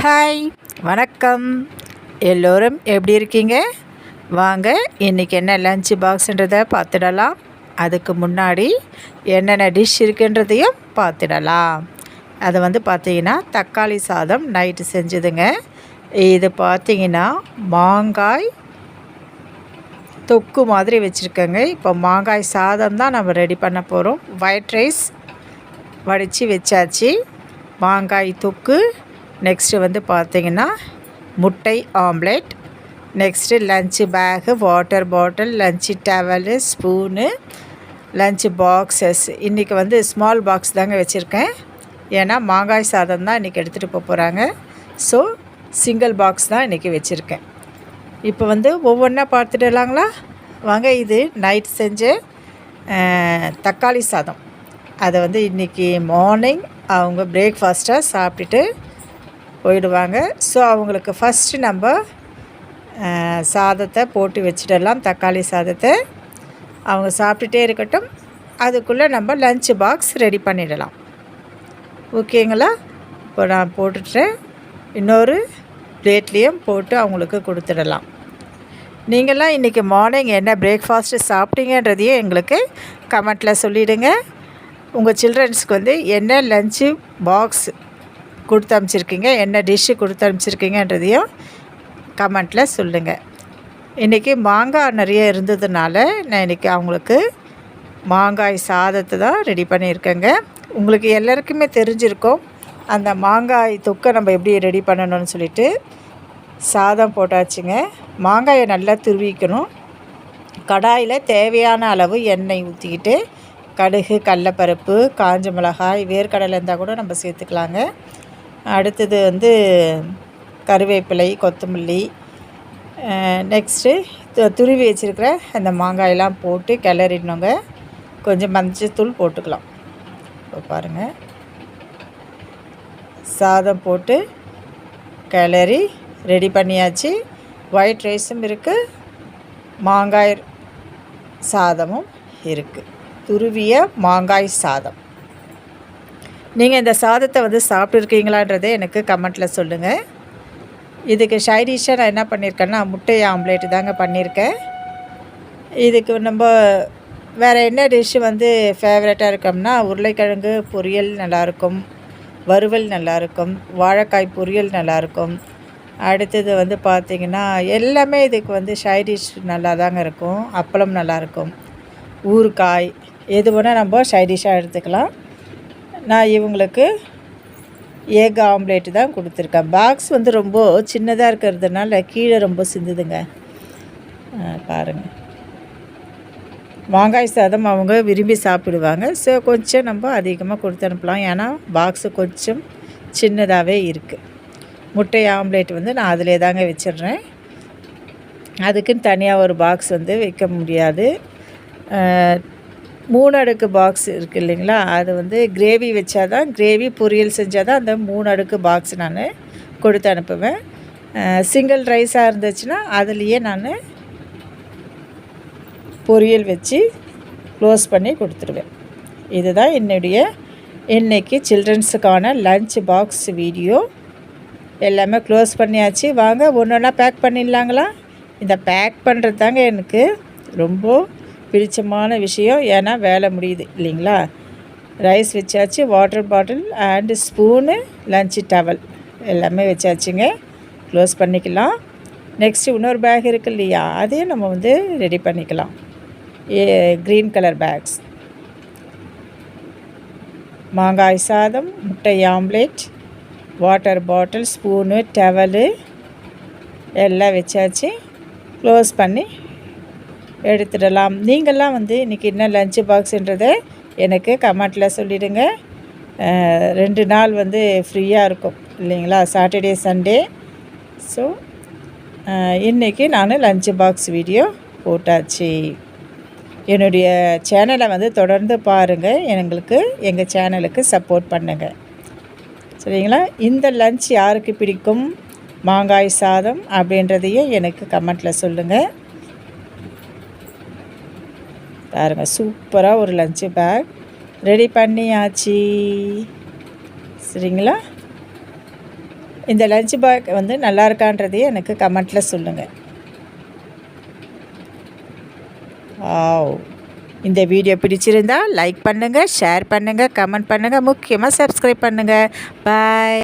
Hi, வணக்கம். எல்லோரும் எப்படி இருக்கீங்க? வாங்க இன்றைக்கி என்ன லஞ்ச் பாக்ஸுன்றதை பார்த்துடலாம். அதுக்கு முன்னாடி என்னென்ன டிஷ் இருக்குன்றதையும் பார்த்துடலாம். அது பார்த்திங்கன்னா தக்காளி சாதம் நைட்டு செஞ்சதுங்க. இது பார்த்திங்கன்னா மாங்காய் தொக்கு மாதிரி வச்சுருக்கேங்க. இப்போ மாங்காய் சாதம் தான் நம்ம ரெடி பண்ண போகிறோம். ஒயிட் ரைஸ் வடித்து வச்சாச்சு. மாங்காய் தொக்கு. நெக்ஸ்ட்டு பார்த்திங்கன்னா முட்டை omelette. Next lunch bag, water bottle, lunch towel, spoon, lunch boxes. இன்றைக்கி ஸ்மால் பாக்ஸ் தாங்க வச்சுருக்கேன். ஏன்னா மாங்காய் சாதம் தான் இன்றைக்கி எடுத்துகிட்டு போகிறாங்க. ஸோ சிங்கிள் பாக்ஸ் தான் இன்றைக்கி வச்சுருக்கேன். இப்போ ஒவ்வொன்றா பார்த்துடலாங்களா? வாங்க. இது நைட் செஞ்ச தக்காளி சாதம். அதை இன்றைக்கி மார்னிங் அவங்க பிரேக்ஃபாஸ்ட்டாக சாப்பிட்டுட்டு போயிடுவாங்க. ஸோ அவங்களுக்கு ஃபஸ்ட்டு நம்ம சாதத்தை போட்டு வச்சிடலாம். தக்காளி சாதத்தை அவங்க சாப்பிட்டுட்டே இருக்கட்டும். அதுக்குள்ளே நம்ம லன்ச் பாக்ஸ் ரெடி பண்ணிடலாம். ஓகேங்களா? இப்போ நான் போட்டுட்டேன். இன்னொரு பிளேட்லேயும் போட்டு அவங்களுக்கு கொடுத்துடலாம். நீங்கள்லாம் இன்றைக்கி மார்னிங் என்ன பிரேக்ஃபாஸ்ட்டு சாப்பிட்டீங்கன்றதையும் எங்களுக்கு கமெண்ட்டில் சொல்லிவிடுங்க. உங்கள் சில்ட்ரன்ஸுக்கு என்ன லன்ச்சு பாக்ஸ் கொடுத்து அனுப்பிச்சிருக்கீங்க, என்ன டிஷ்ஷு கொடுத்து அனுப்பிச்சிருக்கீங்கன்றதையும் கமெண்ட்டில் சொல்லுங்கள். இன்றைக்கி மாங்காய் நிறைய இருந்ததுனால நான் இன்றைக்கி அவங்களுக்கு மாங்காய் சாதத்தை தான் ரெடி பண்ணியிருக்கேங்க. உங்களுக்கு எல்லாருக்குமே தெரிஞ்சிருக்கும் அந்த மாங்காய் தொக்கை நம்ம எப்படி ரெடி பண்ணணும்னு சொல்லிட்டு. சாதம் போட்டாச்சுங்க. மாங்காயை நல்லா துருவிக்கணும். கடாயில் தேவையான அளவு எண்ணெய் ஊற்றிக்கிட்டு கடுகு, கடலப்பருப்பு, காஞ்ச மிளகாய், வேர்க்கடலை இருந்தால் கூட நம்ம சேர்த்துக்கலாங்க. அடுத்தது கருவேப்பிலை, கொத்தமல்லி, நெக்ஸ்ட்டு துருவி வச்சுருக்கிற அந்த மாங்காயெல்லாம் போட்டு கிளறிடணுங்க. கொஞ்சம் மஞ்சத்தூள் போட்டுக்கலாம். இப்போ பாருங்கள், சாதம் போட்டு கிளறி ரெடி பண்ணியாச்சு. ஒயிட் ரைஸும் இருக்குது, மாங்காய் சாதமும் இருக்குது. துருவிய மாங்காய் சாதம். நீங்கள் இந்த சாதத்தை சாப்பிட்ருக்கீங்களான்றதை எனக்கு கமெண்ட்டில் சொல்லுங்கள். இதுக்கு சைடிஷாக நான் என்ன பண்ணியிருக்கேன்னா முட்டை ஆம்லேட்டு தாங்க பண்ணியிருக்கேன். இதுக்கு நம்ம வேறு என்ன டிஷ்ஷு ஃபேவரட்டாக இருக்கோம்னா உருளைக்கிழங்கு பொரியல் நல்லாயிருக்கும், வறுவல் நல்லாயிருக்கும், வாழைக்காய் பொரியல் நல்லாயிருக்கும். அடுத்தது பார்த்திங்கன்னா எல்லாமே இதுக்கு சைடிஷ் நல்லா தாங்க இருக்கும். அப்பளம் நல்லாயிருக்கும், ஊறுகாய், எது வேணால் நம்ம சைடிஷாக எடுத்துக்கலாம். நான் இவங்களுக்கு ஏக் ஆம்லேட்டு தான் கொடுத்துருக்கேன். பாக்ஸ் ரொம்ப சின்னதாக இருக்கிறதுனால கீழே ரொம்ப சிந்துதுங்க. பாருங்கள், மாங்காய் சாதம் அவங்க விரும்பி சாப்பிடுவாங்க. ஸோ கொஞ்சம் நம்ம அதிகமாக கொடுத்து அனுப்பலாம். ஏன்னா பாக்ஸு கொஞ்சம் சின்னதாகவே இருக்குது. முட்டை ஆம்லேட் நான் அதிலே தாங்க வச்சிடுறேன். அதுக்குன்னு தனியாக ஒரு பாக்ஸ் வைக்க முடியாது. 3 அடுக்கு பாக்ஸ் இருக்குது இல்லைங்களா? அது கிரேவி வச்சா தான், கிரேவி பொரியல் செஞ்சால் தான் அந்த 3 அடுக்கு பாக்ஸ் நான் கொடுத்து அனுப்புவேன். சிங்கிள் ரைஸாக இருந்துச்சுன்னா அதுலேயே நான் பொரியல் வச்சு க்ளோஸ் பண்ணி கொடுத்துருவேன். இதுதான் என்னுடைய இன்றைக்கி சில்ட்ரன்ஸுக்கான லன்ச் பாக்ஸ் வீடியோ. எல்லாமே க்ளோஸ் பண்ணியாச்சு. வாங்க ஒன்று ஒன்றா பேக் பண்ணிடலாங்களா? இந்த பேக் பண்ணுறது தாங்க எனக்கு ரொம்ப பிடிச்சமான விஷயம். ஏன்னா வேலை முடியுது இல்லைங்களா? ரைஸ் வச்சாச்சு, water bottle and spoon, lunch towel எல்லாமே வச்சாச்சுங்க. க்ளோஸ் பண்ணிக்கலாம். நெக்ஸ்ட்டு இன்னொரு பேக் இருக்குது இல்லையா? அதையும் நம்ம ரெடி பண்ணிக்கலாம். Green colour bags. மாங்காய் சாதம், முட்டை omelette, water bottle, spoon, towel எல்லாம் வச்சாச்சு. க்ளோஸ் பண்ணி எடுத்துடலாம். நீங்கள்லாம் இன்றைக்கி என்ன லன்ச்சு பாக்ஸுன்றதை எனக்கு கமெண்ட்டில் சொல்லிவிடுங்க. 2 நாள் ஃப்ரீயாக இருக்கும் இல்லைங்களா? Saturday, Sunday. ஸோ இன்றைக்கி நான் லன்ச்சு பாக்ஸ் வீடியோ போட்டாச்சு. என்னுடைய சேனலை தொடர்ந்து பாருங்கள். எங்களுக்கு எங்கள் சேனலுக்கு சப்போர்ட் பண்ணுங்கள். சரிங்களா? இந்த லன்ச் யாருக்கு பிடிக்கும், மாங்காய் சாதம் அப்படின்றதையும் எனக்கு கமெண்ட்டில் சொல்லுங்கள். பாருங்க, சூப்பராக ஒரு லன்ச்சு பேக் ரெடி பண்ணியாச்சு. சரிங்களா? இந்த லஞ்ச் பேக் வந்து நல்லா இருக்கான்றதையும் எனக்கு கமெண்ட்டில் சொல்லுங்கள். இந்த வீடியோ பிடிச்சிருந்தால் லைக் பண்ணுங்கள், ஷேர் பண்ணுங்கள், கமெண்ட் பண்ணுங்கள், முக்கியமாக சப்ஸ்கிரைப் பண்ணுங்கள். பாய்.